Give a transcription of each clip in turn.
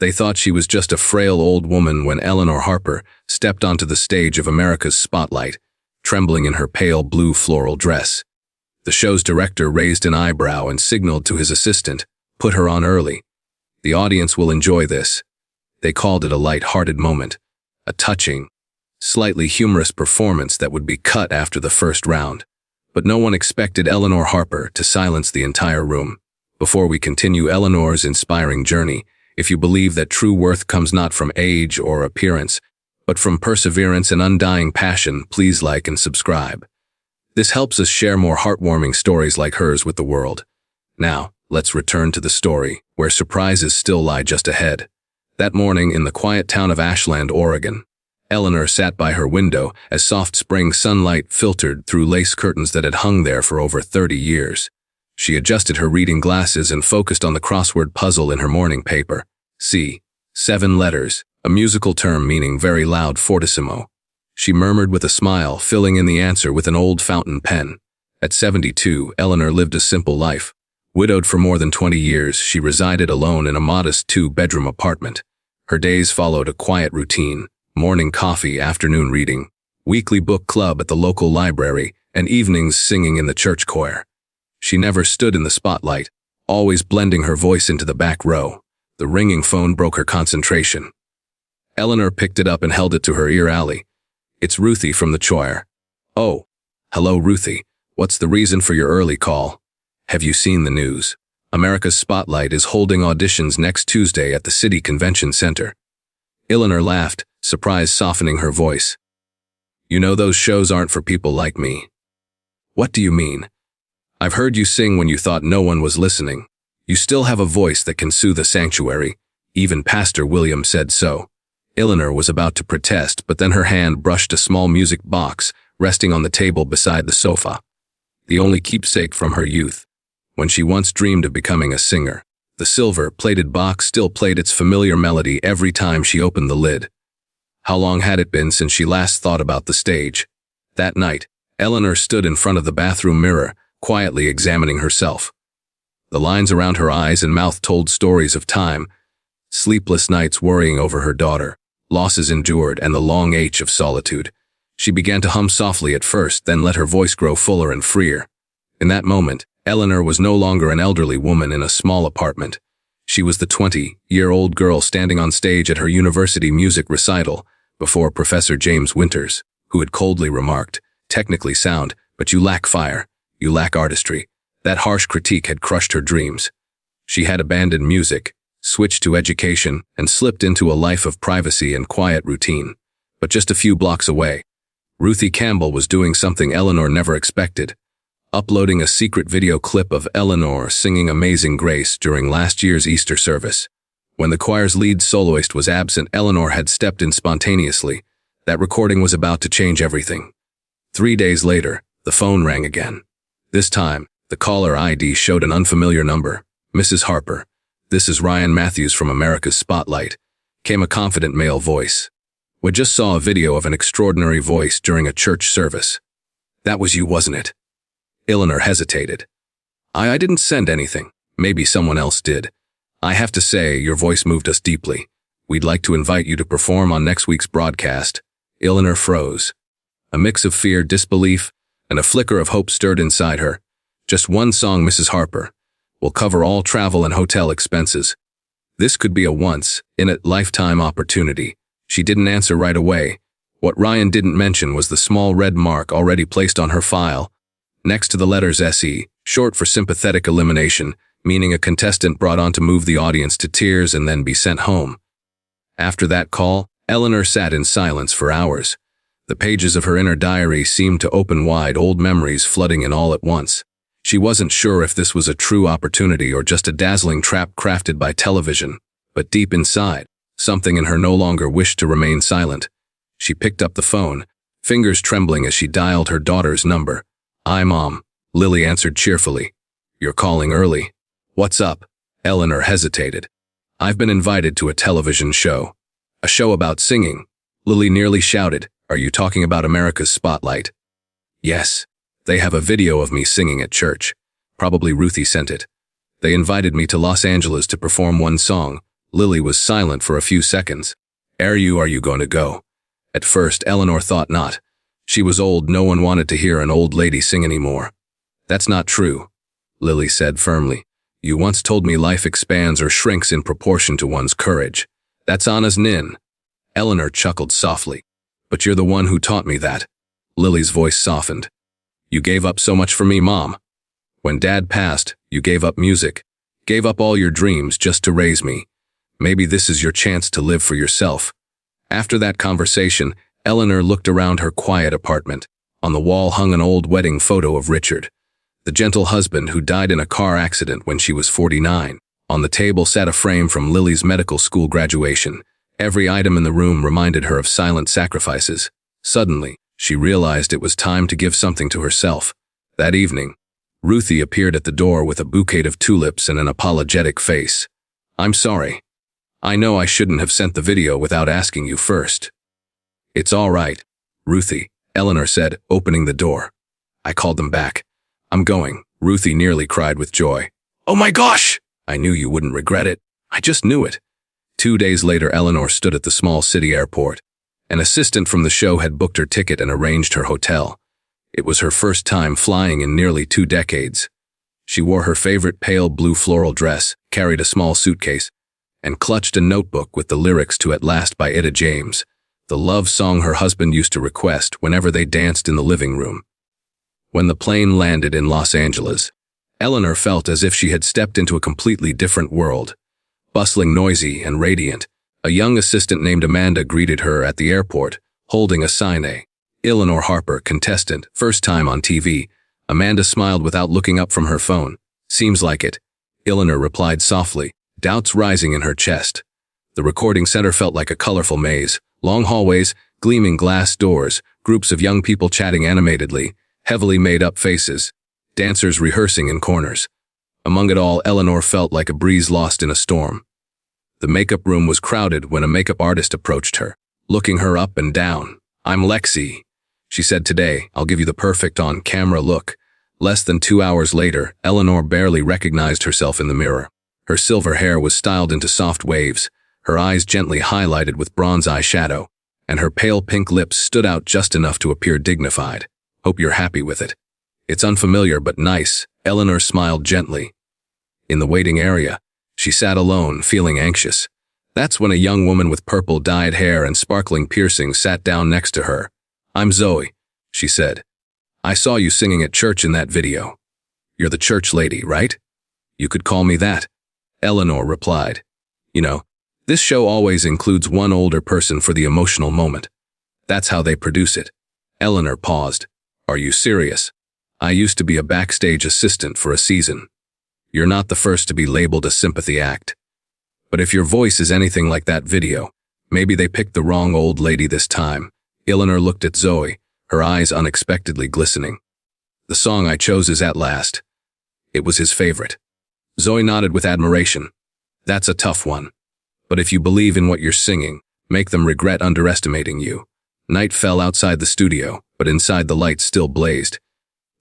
They thought she was just a frail old woman when Eleanor Harper stepped onto the stage of America's Spotlight, trembling in her pale blue floral dress. The show's director raised an eyebrow and signaled to his assistant, "Put her on early. The audience will enjoy this." They called it a light-hearted moment, a touching, slightly humorous performance that would be cut after the first round. But no one expected Eleanor Harper to silence the entire room. Before we continue Eleanor's inspiring journey, if you believe that true worth comes not from age or appearance, but from perseverance and undying passion, please like and subscribe. This helps us share more heartwarming stories like hers with the world. Now, let's return to the story, where surprises still lie just ahead. That morning in the quiet town of Ashland, Oregon, Eleanor sat by her window as soft spring sunlight filtered through lace curtains that had hung there for over 30 years. She adjusted her reading glasses and focused on the crossword puzzle in her morning paper. C. 7 letters, a musical term meaning very loud fortissimo. She murmured with a smile, filling in the answer with an old fountain pen. At 72, Eleanor lived a simple life. Widowed for more than 20 years, she resided alone in a modest 2-bedroom apartment. Her days followed a quiet routine: morning coffee, afternoon reading, weekly book club at the local library, and evenings singing in the church choir. She never stood in the spotlight, always blending her voice into the back row. The ringing phone broke her concentration. Eleanor picked it up and held it to her ear alley. "It's Ruthie from the choir." "Oh, hello Ruthie. What's the reason for your early call?" "Have you seen the news? America's Spotlight is holding auditions next Tuesday at the City Convention Center." Eleanor laughed, surprise softening her voice. "You know those shows aren't for people like me." "What do you mean?" "I've heard you sing when you thought no one was listening. You still have a voice that can soothe a sanctuary. Even Pastor William said so." Eleanor was about to protest, but then her hand brushed a small music box resting on the table beside the sofa. The only keepsake from her youth, when she once dreamed of becoming a singer. The silver-plated box still played its familiar melody every time she opened the lid. How long had it been since she last thought about the stage? That night, Eleanor stood in front of the bathroom mirror, quietly examining herself. The lines around her eyes and mouth told stories of time, sleepless nights worrying over her daughter, losses endured, and the long ache of solitude. She began to hum softly at first, then let her voice grow fuller and freer. In that moment, Eleanor was no longer an elderly woman in a small apartment. She was the 20-year-old girl standing on stage at her university music recital before Professor James Winters, who had coldly remarked, "Technically sound, but you lack fire, you lack artistry." That harsh critique had crushed her dreams. She had abandoned music, switched to education, and slipped into a life of privacy and quiet routine. But just a few blocks away, Ruthie Campbell was doing something Eleanor never expected, uploading a secret video clip of Eleanor singing Amazing Grace during last year's Easter service. When the choir's lead soloist was absent, Eleanor had stepped in spontaneously. That recording was about to change everything. 3 days later, the phone rang again. This time, the caller ID showed an unfamiliar number. "Mrs. Harper, this is Ryan Matthews from America's Spotlight," came a confident male voice. "We just saw a video of an extraordinary voice during a church service." "That was you, wasn't it?" Eleanor hesitated. I didn't send anything. Maybe someone else did. I have to say, your voice moved us deeply. We'd like to invite you to perform on next week's broadcast." Eleanor froze. A mix of fear, disbelief, and a flicker of hope stirred inside her. "Just one song, Mrs. Harper. We'll cover all travel and hotel expenses." This could be a once-in-a-lifetime opportunity. She didn't answer right away. What Ryan didn't mention was the small red mark already placed on her file, next to the letters SE, short for sympathetic elimination, meaning a contestant brought on to move the audience to tears and then be sent home. After that call, Eleanor sat in silence for hours. The pages of her inner diary seemed to open wide, old memories flooding in all at once. She wasn't sure if this was a true opportunity or just a dazzling trap crafted by television, but deep inside, something in her no longer wished to remain silent. She picked up the phone, fingers trembling as she dialed her daughter's number. "Hi, Mom," Lily answered cheerfully. "You're calling early. What's up?" Eleanor hesitated. "I've been invited to a television show." "A show about singing?" Lily nearly shouted. "Are you talking about America's Spotlight?" "Yes. They have a video of me singing at church. Probably Ruthie sent it. They invited me to Los Angeles to perform one song, Lily was silent for a few seconds. Are you going to go? At first, Eleanor thought not. She was old, no one wanted to hear an old lady sing anymore. That's not true, Lily said firmly. You once told me life expands or shrinks in proportion to one's courage. That's Anna's nin. Eleanor chuckled softly. But you're the one who taught me that. Lily's voice softened. You gave up so much for me, Mom. When Dad passed, you gave up music. Gave up all your dreams just to raise me. Maybe this is your chance to live for yourself. After that conversation, Eleanor looked around her quiet apartment. On the wall hung an old wedding photo of Richard, the gentle husband who died in a car accident when she was 49. On the table sat a frame from Lily's medical school graduation. Every item in the room reminded her of silent sacrifices. Suddenly, she realized it was time to give something to herself. That evening, Ruthie appeared at the door with a bouquet of tulips and an apologetic face. I'm sorry. I know I shouldn't have sent the video without asking you first. It's all right, Ruthie, Eleanor said, opening the door. I called them back. I'm going, Ruthie nearly cried with joy. Oh my gosh! I knew you wouldn't regret it. I just knew it. 2 days later, Eleanor stood at the small city airport. An assistant from the show had booked her ticket and arranged her hotel. It was her first time flying in nearly 2 decades. She wore her favorite pale blue floral dress, carried a small suitcase, and clutched a notebook with the lyrics to At Last by Etta James, the love song her husband used to request whenever they danced in the living room. When the plane landed in Los Angeles, Eleanor felt as if she had stepped into a completely different world. Bustling, noisy, and radiant, a young assistant named Amanda greeted her at the airport, holding a sign. Eleanor Harper, contestant, first time on TV. Amanda smiled without looking up from her phone. Seems like it, Eleanor replied softly, doubts rising in her chest. The recording center felt like a colorful maze. Long hallways, gleaming glass doors, groups of young people chatting animatedly, heavily made-up faces, dancers rehearsing in corners. Among it all, Eleanor felt like a breeze lost in a storm. The makeup room was crowded when a makeup artist approached her, looking her up and down. I'm Lexi, she said. Today, I'll give you the perfect on-camera look. Less than 2 hours later, Eleanor barely recognized herself in the mirror. Her silver hair was styled into soft waves, her eyes gently highlighted with bronze eyeshadow, and her pale pink lips stood out just enough to appear dignified. Hope you're happy with it. It's unfamiliar but nice, Eleanor smiled gently. In the waiting area, she sat alone, feeling anxious. That's when a young woman with purple dyed hair and sparkling piercings sat down next to her. I'm Zoe, she said. I saw you singing at church in that video. You're the church lady, right? You could call me that, Eleanor replied. You know, this show always includes one older person for the emotional moment. That's how they produce it. Eleanor paused. Are you serious? I used to be a backstage assistant for a season. You're not the first to be labeled a sympathy act. But if your voice is anything like that video, maybe they picked the wrong old lady this time. Eleanor looked at Zoe, her eyes unexpectedly glistening. The song I chose is At Last. It was his favorite. Zoe nodded with admiration. That's a tough one. But if you believe in what you're singing, make them regret underestimating you. Night fell outside the studio, but inside the lights still blazed.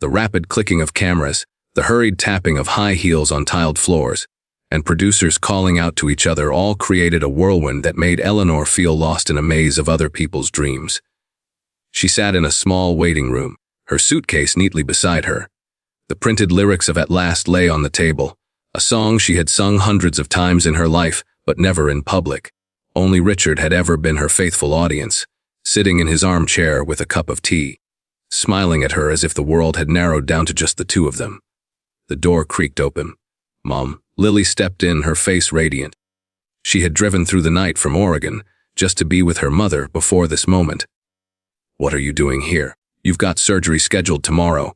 The rapid clicking of cameras, the hurried tapping of high heels on tiled floors, and producers calling out to each other all created a whirlwind that made Eleanor feel lost in a maze of other people's dreams. She sat in a small waiting room, her suitcase neatly beside her. The printed lyrics of At Last lay on the table, a song she had sung hundreds of times in her life, but never in public. Only Richard had ever been her faithful audience, sitting in his armchair with a cup of tea, smiling at her as if the world had narrowed down to just the two of them. The door creaked open. Mom, Lily stepped in, her face radiant. She had driven through the night from Oregon, just to be with her mother before this moment. What are you doing here? You've got surgery scheduled tomorrow.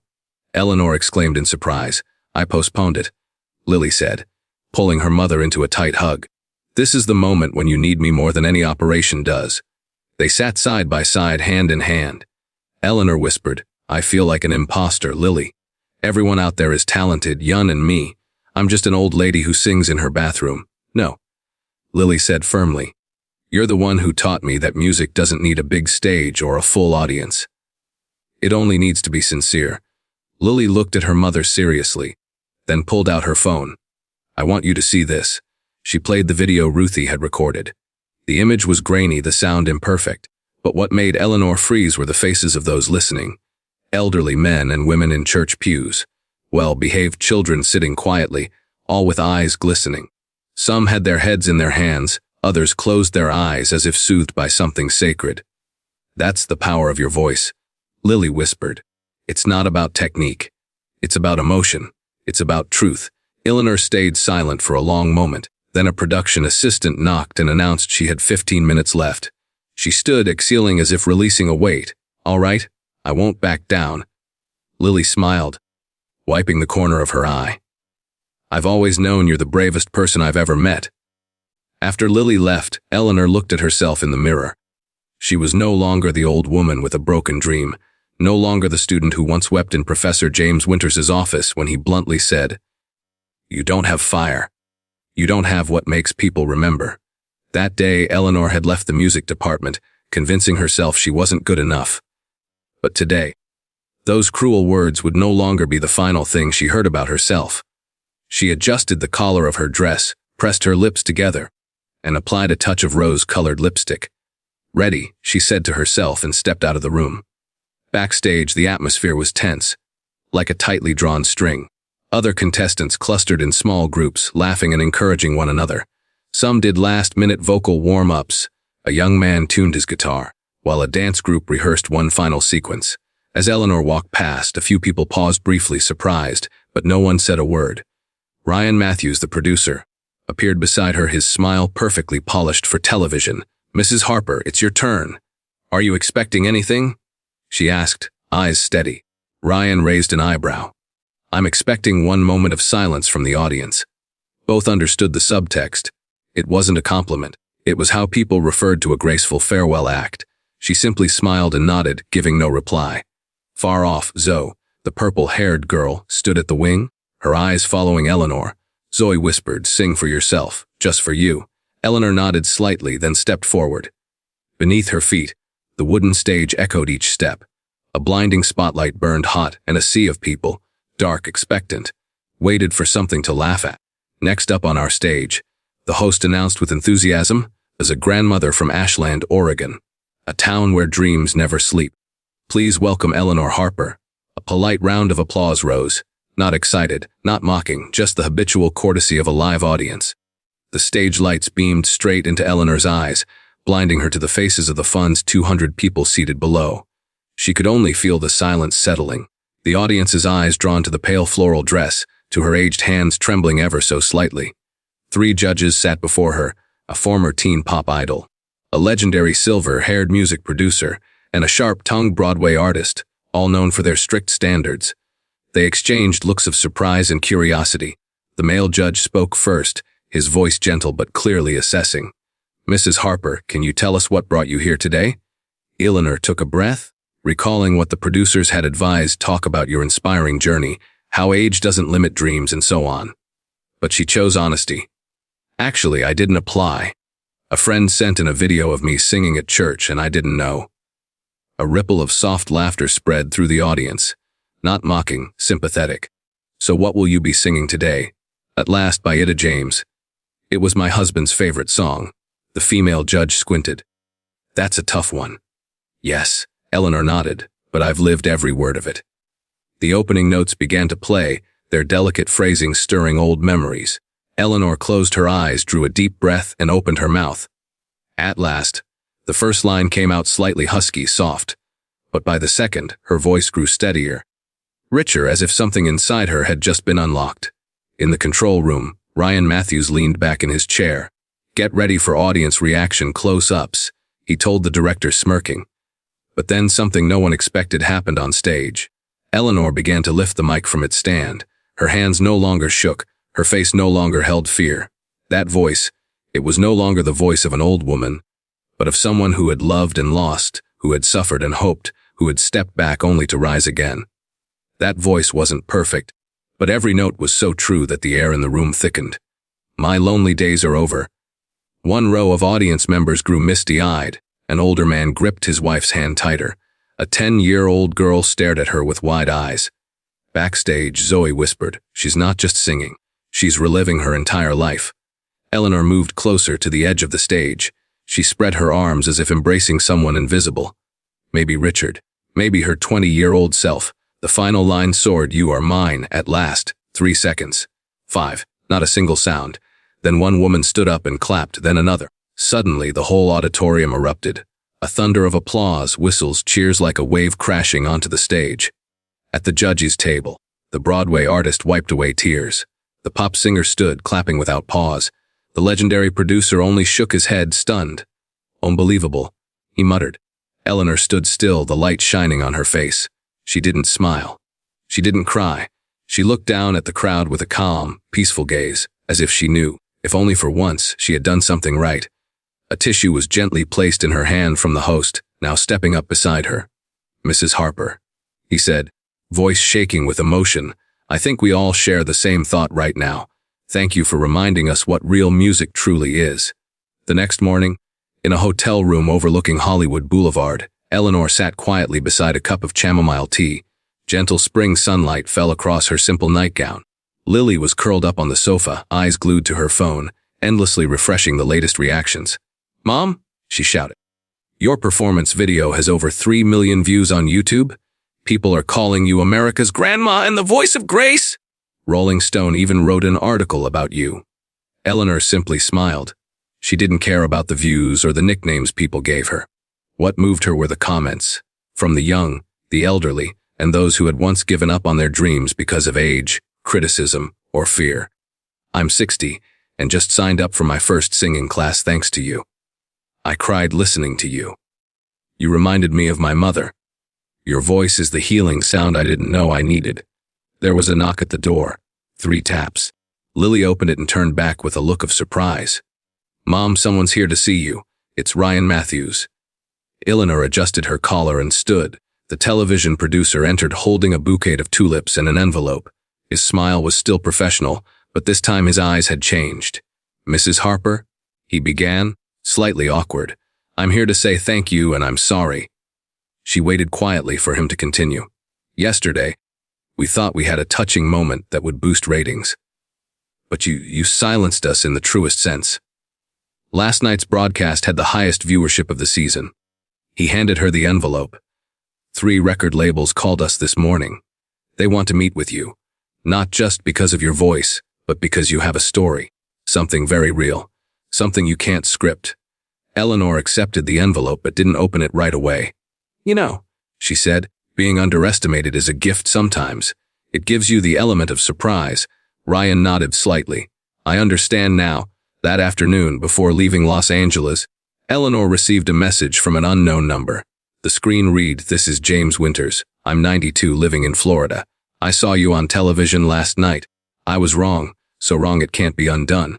Eleanor exclaimed in surprise. I postponed it, Lily said, pulling her mother into a tight hug. This is the moment when you need me more than any operation does. They sat side by side, hand in hand. Eleanor whispered, I feel like an imposter, Lily. Everyone out there is talented, Yun and me. I'm just an old lady who sings in her bathroom. No, Lily said firmly. You're the one who taught me that music doesn't need a big stage or a full audience. It only needs to be sincere. Lily looked at her mother seriously, then pulled out her phone. I want you to see this. She played the video Ruthie had recorded. The image was grainy, the sound imperfect, but what made Eleanor freeze were the faces of those listening. Elderly men and women in church pews. Well-behaved children sitting quietly, all with eyes glistening. Some had their heads in their hands, others closed their eyes as if soothed by something sacred. "That's the power of your voice," Lily whispered. "It's not about technique. It's about emotion. It's about truth." Eleanor stayed silent for a long moment. Then a production assistant knocked and announced she had 15 minutes left. She stood, exhaling as if releasing a weight. "All right, I won't back down." Lily smiled, wiping the corner of her eye. "I've always known you're the bravest person I've ever met." After Lily left, Eleanor looked at herself in the mirror. She was no longer the old woman with a broken dream, no longer the student who once wept in Professor James Winters's office when he bluntly said, "You don't have fire. You don't have what makes people remember." That day, Eleanor had left the music department, convincing herself she wasn't good enough. But today, those cruel words would no longer be the final thing she heard about herself. She adjusted the collar of her dress, pressed her lips together, and applied a touch of rose-colored lipstick. "Ready," she said to herself and stepped out of the room. Backstage, the atmosphere was tense, like a tightly drawn string. Other contestants clustered in small groups, laughing and encouraging one another. Some did last-minute vocal warm-ups. A young man tuned his guitar, while a dance group rehearsed one final sequence. As Eleanor walked past, a few people paused briefly, surprised, but no one said a word. Ryan Matthews, the producer, appeared beside her, his smile perfectly polished for television. "Mrs. Harper, it's your turn. Are you expecting anything?" she asked, eyes steady. Ryan raised an eyebrow. "I'm expecting one moment of silence from the audience." Both understood the subtext. It wasn't a compliment. It was how people referred to a graceful farewell act. She simply smiled and nodded, giving no reply. Far off, Zoe, the purple-haired girl, stood at the wing, her eyes following Eleanor. Zoe whispered, "Sing for yourself, just for you." Eleanor nodded slightly, then stepped forward. Beneath her feet, the wooden stage echoed each step. A blinding spotlight burned hot, and a sea of people, dark, expectant, waited for something to laugh at. "Next up on our stage," the host announced with enthusiasm, "is a grandmother from Ashland, Oregon, a town where dreams never sleep. Please welcome Eleanor Harper." A polite round of applause rose. Not excited, not mocking, just the habitual courtesy of a live audience. The stage lights beamed straight into Eleanor's eyes, blinding her to the faces of the fun's 200 people seated below. She could only feel the silence settling, the audience's eyes drawn to the pale floral dress, to her aged hands trembling ever so slightly. 3 judges sat before her, a former teen pop idol, a legendary silver-haired music producer, and a sharp-tongued Broadway artist, all known for their strict standards. They exchanged looks of surprise and curiosity. The male judge spoke first, his voice gentle but clearly assessing. "Mrs. Harper, can you tell us what brought you here today?" Eleanor took a breath, recalling what the producers had advised, talk about your inspiring journey, how age doesn't limit dreams and so on. But she chose honesty. "Actually, I didn't apply. A friend sent in a video of me singing at church and I didn't know." A ripple of soft laughter spread through the audience. Not mocking, sympathetic. "So what will you be singing today?" "At Last" by Etta James. "It was my husband's favorite song." The female judge squinted. "That's a tough one." "Yes," Eleanor nodded, "but I've lived every word of it." The opening notes began to play, their delicate phrasing stirring old memories. Eleanor closed her eyes, drew a deep breath, and opened her mouth. "At last." The first line came out slightly husky, soft. But by the second, her voice grew steadier, richer, as if something inside her had just been unlocked. In the control room, Ryan Matthews leaned back in his chair. "Get ready for audience reaction close-ups," he told the director, smirking. But then something no one expected happened on stage. Eleanor began to lift the mic from its stand. Her hands no longer shook, her face no longer held fear. That voice, it was no longer the voice of an old woman, but of someone who had loved and lost, who had suffered and hoped, who had stepped back only to rise again. That voice wasn't perfect, but every note was so true that the air in the room thickened. "My lonely days are over." One row of audience members grew misty-eyed. An older man gripped his wife's hand tighter. A 10-year-old girl stared at her with wide eyes. Backstage, Zoe whispered, "She's not just singing. She's reliving her entire life." Eleanor moved closer to the edge of the stage. She spread her arms as if embracing someone invisible. Maybe Richard. Maybe her 20-year-old self. The final line soared, "You are mine, at last." 3 seconds. 5. Not a single sound. Then one woman stood up and clapped, then another. Suddenly, the whole auditorium erupted. A thunder of applause, whistles, cheers like a wave crashing onto the stage. At the judges' table, the Broadway artist wiped away tears. The pop singer stood, clapping without pause. The legendary producer only shook his head, stunned. "Unbelievable," he muttered. Eleanor stood still, the light shining on her face. She didn't smile. She didn't cry. She looked down at the crowd with a calm, peaceful gaze, as if she knew, if only for once, she had done something right. A tissue was gently placed in her hand from the host, now stepping up beside her. "Mrs. Harper," he said, voice shaking with emotion, "I think we all share the same thought right now. Thank you for reminding us what real music truly is." The next morning, in a hotel room overlooking Hollywood Boulevard, Eleanor sat quietly beside a cup of chamomile tea. Gentle spring sunlight fell across her simple nightgown. Lily was curled up on the sofa, eyes glued to her phone, endlessly refreshing the latest reactions. "Mom," she shouted, "your performance video has over 3 million views on YouTube. People are calling you America's grandma and the voice of grace. Rolling Stone even wrote an article about you." Eleanor simply smiled. She didn't care about the views or the nicknames people gave her. What moved her were the comments, from the young, the elderly, and those who had once given up on their dreams because of age, criticism, or fear. "I'm 60, and just signed up for my first singing class thanks to you. I cried listening to you. You reminded me of my mother. Your voice is the healing sound I didn't know I needed." There was a knock at the door. 3 taps. Lily opened it and turned back with a look of surprise. "Mom, someone's here to see you. It's Ryan Matthews." Eleanor adjusted her collar and stood. The television producer entered holding a bouquet of tulips and an envelope. His smile was still professional, but this time his eyes had changed. "Mrs. Harper?" he began, slightly awkward. "I'm here to say thank you and I'm sorry." She waited quietly for him to continue. "Yesterday, we thought we had a touching moment that would boost ratings. But you silenced us in the truest sense. Last night's broadcast had the highest viewership of the season." He handed her the envelope. 3 record labels called us this morning. They want to meet with you. Not just because of your voice, but because you have a story. Something very real. Something you can't script. Eleanor accepted the envelope but didn't open it right away. "You know," she said, "being underestimated is a gift sometimes. It gives you the element of surprise." Ryan nodded slightly. "I understand now." That afternoon, before leaving Los Angeles, Eleanor received a message from an unknown number. The screen read, "This is James Winters. I'm 92, living in Florida. I saw you on television last night. I was wrong, so wrong it can't be undone.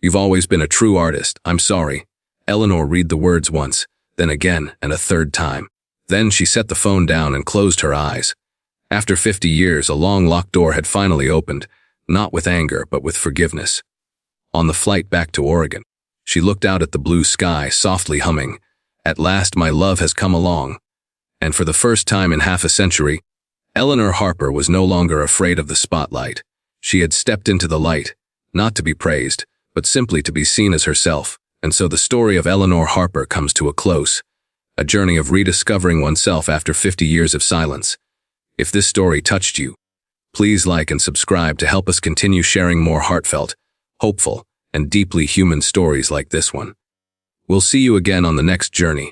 You've always been a true artist. I'm sorry." Eleanor read the words once, then again, and a third time. Then she set the phone down and closed her eyes. After 50 years, a long locked door had finally opened, not with anger, but with forgiveness. On the flight back to Oregon, she looked out at the blue sky, softly humming, "At last my love has come along." And for the first time in half a century, Eleanor Harper was no longer afraid of the spotlight. She had stepped into the light, not to be praised, but simply to be seen as herself. And so the story of Eleanor Harper comes to a close, a journey of rediscovering oneself after 50 years of silence. If this story touched you, please like and subscribe to help us continue sharing more heartfelt, hopeful, and deeply human stories like this one. We'll see you again on the next journey.